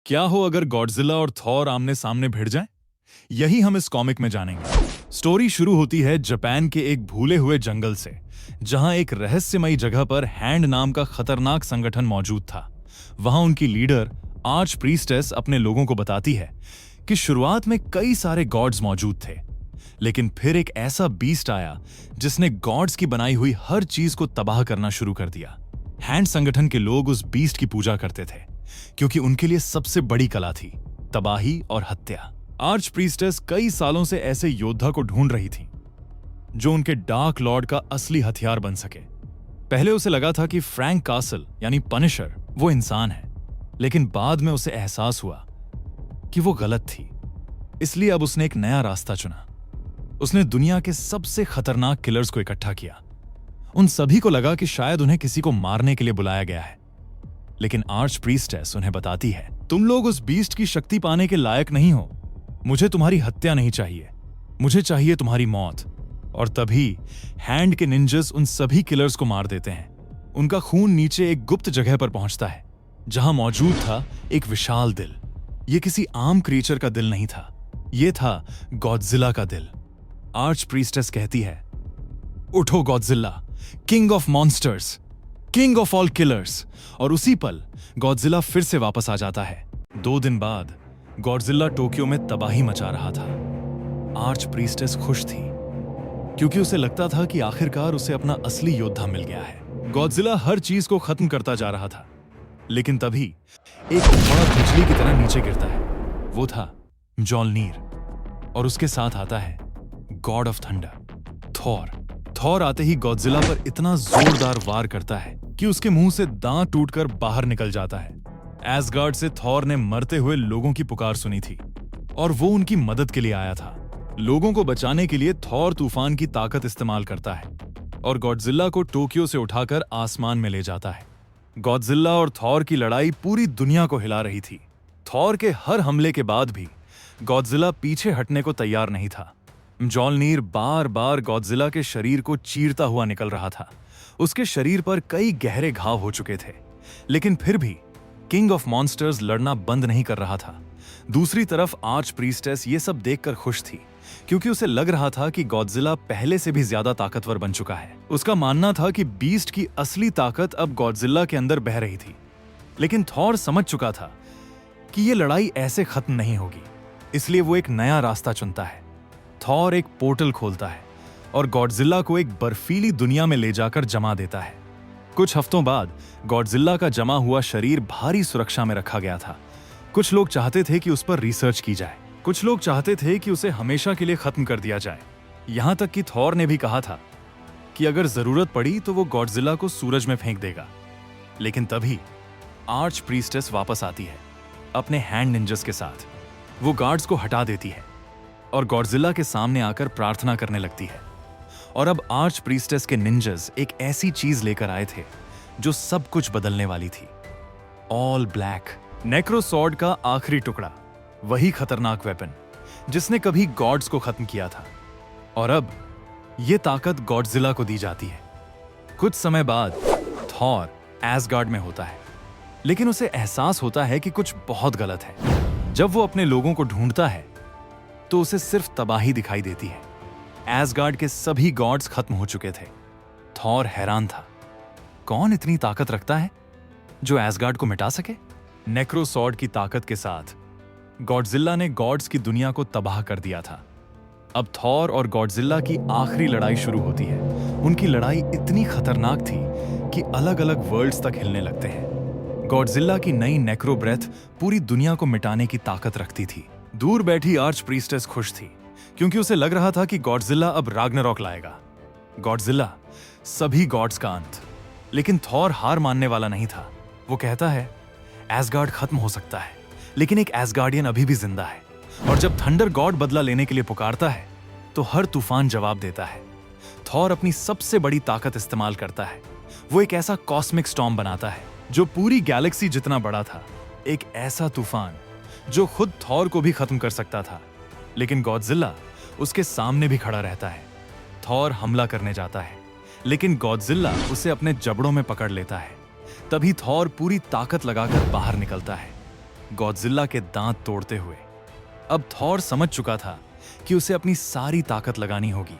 क्या हो अगर गॉडजिला और थॉर आमने सामने भिड़ जाएं? यही हम इस कॉमिक में जानेंगे। स्टोरी शुरू होती है जापान के एक भूले हुए जंगल से, जहां एक रहस्यमयी जगह पर हैंड नाम का खतरनाक संगठन मौजूद था। वहां उनकी लीडर आर्च प्रीस्टेस अपने लोगों को बताती है कि शुरुआत में कई सारे गॉड्स मौजूद थे, लेकिन फिर एक ऐसा बीस्ट आया जिसने गॉड्स की बनाई हुई हर चीज को तबाह करना शुरू कर दिया। हैंड संगठन के लोग उस बीस्ट की पूजा करते थे क्योंकि उनके लिए सबसे बड़ी कला थी तबाही और हत्या। आर्च प्रीस्टेस कई सालों से ऐसे योद्धा को ढूंढ रही थी जो उनके डार्क लॉर्ड का असली हथियार बन सके। पहले उसे लगा था कि फ्रैंक कासल यानी पनिशर वो इंसान है, लेकिन बाद में उसे एहसास हुआ कि वो गलत थी। इसलिए अब उसने एक नया रास्ता चुना। उसने दुनिया के सबसे खतरनाक किलर्स को इकट्ठा किया। उन सभी को लगा कि शायद उन्हें किसी को मारने के लिए बुलाया गया है, लेकिन आर्च प्रीस्टेस उन्हें बताती है, तुम लोग उस बीस्ट की शक्ति पाने के लायक नहीं हो। मुझे तुम्हारी हत्या नहीं चाहिए, मुझे चाहिए तुम्हारी मौत। और तभी हैंड के निंजस उन सभी किलर्स को मार देते हैं। उनका खून नीचे एक गुप्त जगह पर पहुंचता है जहां मौजूद था एक विशाल दिल। यह किसी आम क्रीचर का दिल नहीं था, यह था गॉडजिला का दिल। आर्च प्रीस्टेस कहती है, उठो Godzilla, king of monsters, king of all killers. और उसी पल गॉडजिला फिर से वापस आ जाता है। 2 दिन बाद गॉडजिला टोक्यो में तबाही मचा रहा था। आर्च प्रीस्टेस खुश थी क्योंकि उसे लगता था कि आखिरकार उसे अपना असली योद्धा मिल गया है। गॉडजिला हर चीज को खत्म करता जा रहा था, लेकिन तभी एक बड़ा बिजली की तरह नीचे गिरता है। वो था म्जोलनीर, और उसके साथ आता है God of thunder Thor. Thor आते ही गॉडजिला पर इतना जोरदार वार करता है कि उसके मुंह से दांत टूटकर बाहर निकल जाता है। एसगार्ड से थॉर ने मरते हुए लोगों की पुकार सुनी थी और वो उनकी मदद के लिए आया था। लोगों को बचाने के लिए थॉर तूफान की ताकत इस्तेमाल करता है और गॉडजिला को टोक्यो से उठाकर आसमान में ले जाता है। गॉडजिला और थॉर की लड़ाई पूरी दुनिया को हिला रही थी। थॉर के हर हमले के बाद भी गॉडजिला पीछे हटने को तैयार नहीं था। म्जोलनीर बार बार गॉडजिला के शरीर को चीरता हुआ निकल रहा था। उसके शरीर पर कई गहरे घाव हो चुके थे, लेकिन फिर भी किंग ऑफ मॉन्स्टर्स लड़ना बंद नहीं कर रहा था। दूसरी तरफ आर्च प्रीस्टेस ये सब देखकर खुश थी क्योंकि उसे लग रहा था कि गॉडजिला पहले से भी ज्यादा ताकतवर बन चुका है। उसका मानना था कि बीस्ट की असली ताकत अब गॉडजिला के अंदर बह रही थी, लेकिन थॉर समझ चुका था कि यह लड़ाई ऐसे खत्म नहीं होगी। इसलिए वो एक नया रास्ता चुनता है। थॉर एक पोर्टल खोलता है और गॉडजिला को एक बर्फीली दुनिया में ले जाकर जमा देता है। कुछ हफ्तों बाद गॉडजिला का जमा हुआ शरीर भारी सुरक्षा में रखा गया था। कुछ लोग चाहते थे कि उस पर रिसर्च की जाए, कुछ लोग चाहते थे कि उसे हमेशा के लिए खत्म कर दिया जाए। यहां तक कि थॉर ने भी कहा था कि अगर जरूरत पड़ी तो वो गॉडजिला को सूरज में फेंक देगा। लेकिन तभी आर्च प्रीस्टेस वापस आती है अपने हैंड निंजस के साथ। वो गार्ड्स को हटा देती है और गॉडजिला के सामने आकर प्रार्थना करने लगती है। और अब आर्च प्रीस्टेस के निंजस एक ऐसी चीज लेकर आए थे जो सब कुछ बदलने वाली थी। ऑल ब्लैक नेक्रो सॉर्ड का आखिरी टुकड़ा, वही खतरनाक वेपन जिसने कभी गॉड्स को खत्म किया था। और अब यह ताकत गॉडजिला को दी जाती है। कुछ समय बाद थॉर एसगार्ड में होता है, लेकिन उसे एहसास होता है कि कुछ बहुत गलत है। जब वो अपने लोगों को ढूंढता है तो उसे सिर्फ तबाही दिखाई देती है। एसगार्ड के सभी गॉड्स खत्म हो चुके थे। थॉर हैरान था, कौन इतनी ताकत रखता है जो एसगार्ड को मिटा सके? नेक्रो सॉर्ड की ताकत के साथ गॉडजिला ने गॉड्स की दुनिया को तबाह कर दिया था। अब थॉर और गॉडजिला की आखिरी लड़ाई शुरू होती है। उनकी लड़ाई इतनी खतरनाक थी कि अलग अलग वर्ल्ड्स तक हिलने लगते हैं। गॉडजिला की नई नेक्रो ब्रेथ पूरी दुनिया को मिटाने की ताकत रखती थी। दूर बैठी आर्च प्रीस्टेस खुश थी क्योंकि उसे लग रहा था कि गॉडजिला अब राग्नारॉक लाएगा। गॉडजिला, सभी गॉड्स का अंत। लेकिन थॉर हार मानने वाला नहीं था। वो कहता है, एसगार्ड खत्म हो सकता है, लेकिन एक एसगार्डियन अभी भी जिंदा है। और जब थंडर गॉड बदला लेने के लिए पुकारता है तो हर तूफान जवाब देता है। थॉर अपनी सबसे बड़ी ताकत इस्तेमाल करता है। वो एक ऐसा कॉस्मिक स्टॉर्म बनाता है जो पूरी गैलेक्सी जितना बड़ा था। एक ऐसा तूफान जो खुद थॉर को भी खत्म कर सकता था, लेकिन गॉडजिला उसके सामने भी खड़ा रहता है। थॉर हमला करने जाता है, लेकिन गॉडजिला उसे अपने जबड़ों में पकड़ लेता है। तभी थॉर पूरी ताकत लगाकर बाहर निकलता है गॉडजिला के दांत तोड़ते हुए। अब थॉर समझ चुका था कि उसे अपनी सारी ताकत लगानी होगी,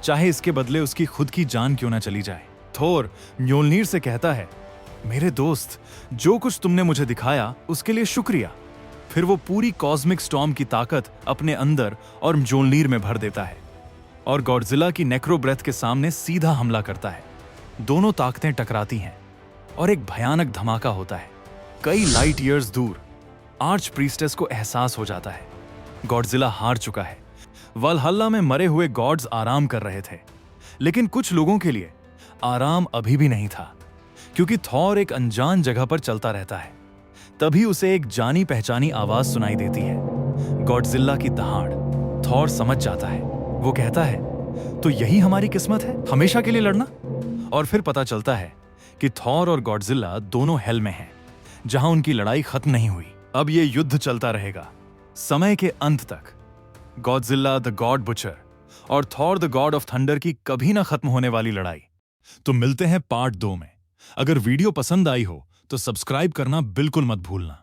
चाहे इसके बदले उसकी खुद की जान क्यों ना चली जाए। थोर म्योल्नीर से कहता है, मेरे दोस्त, जो कुछ तुमने मुझे दिखाया उसके लिए शुक्रिया। फिर वो पूरी कॉस्मिक स्टॉर्म की ताकत अपने अंदर और म्योल्नीर में भर देता है और गॉडजिला की नेक्रो ब्रेथ के सामने सीधा हमला करता है। दोनों ताकतें टकराती हैं और एक भयानक धमाका होता है। कई लाइट ईयर्स दूर आर्च प्रीस्टेस को एहसास हो जाता है गॉडजिला हार चुका है। वलहल्ला में मरे हुए गॉड्स आराम कर रहे थे, लेकिन कुछ लोगों के लिए आराम अभी भी नहीं था, क्योंकि थॉर एक अनजान जगह पर चलता रहता है। तभी उसे एक जानी पहचानी आवाज सुनाई देती है, गॉडजिला की दहाड़। थॉर समझ जाता है। वो कहता है, तो यही हमारी किस्मत है, हमेशा के लिए लड़ना। और फिर पता चलता है कि थॉर और गॉडजिला दोनों हेल में हैं, जहां उनकी लड़ाई खत्म नहीं हुई। अब ये युद्ध चलता रहेगा समय के अंत तक। गॉडजिला द गॉड बुचर और Thor the God of thunder की कभी ना खत्म होने वाली लड़ाई। तो मिलते हैं पार्ट 2 में। अगर वीडियो पसंद आई हो तो सब्सक्राइब करना बिल्कुल मत भूलना।